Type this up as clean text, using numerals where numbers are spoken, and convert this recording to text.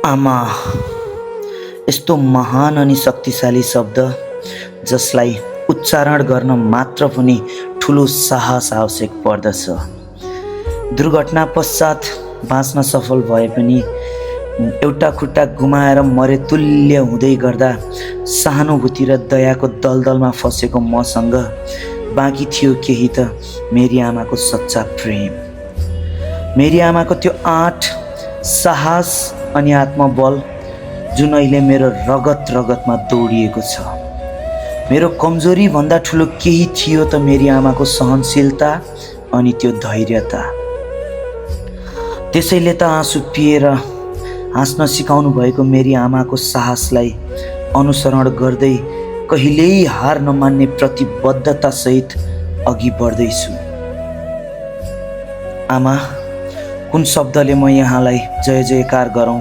आमा, यस्तो महान अनि शक्तिशाली शब्द जसलाई उच्चारण गर्न मात्र पनि ठुलो साहस आवश्यक पर्दछ। दुर्घटना पश्चात बाँच्न सफल भए पनि एउटा खुट्टा गुमाएर मरे तुल्य हुँदै गर्दा सहानुभूति र दयाको दलदलमा फसेको मसँग बाँकी थियो केही त मेरी आमाको सच्चा प्रेम, मेरी आमाको त्यो आँट, साहस अनि आत्मबल जुन अहिले मेरो रगत रगतमा दौडिएको छ। मेरो कमजोरी भन्दा ठुलो केही थियो त मेरी आमाको सहनशीलता अनि त्यो धैर्यता। त्यसैले त आँसु पिएर हाँस्न सिकाउनु भएको मेरी आमाको साहसलाई अनुसरण गर्दै कहिल्यै हार नमान्ने प्रतिबद्धता सहित अघि बढ्दैछु। आमा, कुन शब्दले म यहाँलाई जय जयकार गरौँ?